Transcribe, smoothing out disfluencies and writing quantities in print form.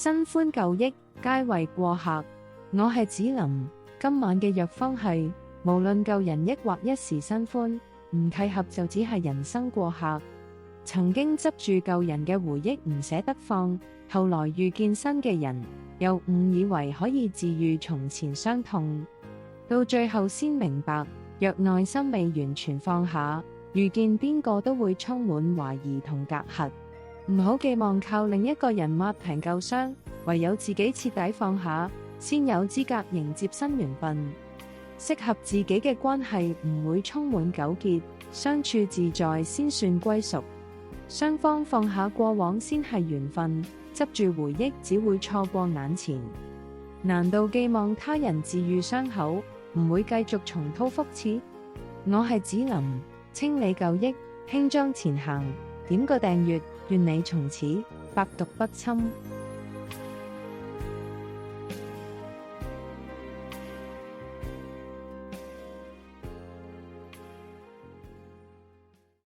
新歡舊憶，皆為過客。我係子琳，今晚嘅藥方係，無論舊人抑或一時新歡，唔契合就只係人生過客。曾經執住舊人嘅回憶唔捨得放，後來遇見新嘅人，又誤以為可以治癒從前傷痛，到最後先明白，若內心未完全放下，遇見邊個都會充滿懷疑同隔閡。唔好寄望靠另一個人抹平舊傷，唯有自己徹底放下，先有資格迎接新緣分。適合自己嘅關係唔會充滿糾結，相處自在先算歸屬。雙方放下過往先係緣分，執住回憶只會錯過眼前。難道寄望他人治癒傷口，唔會繼續重蹈覆轍？我係子琳，清理舊憶，輕裝前行。點個訂閱，願你從此百毒不侵。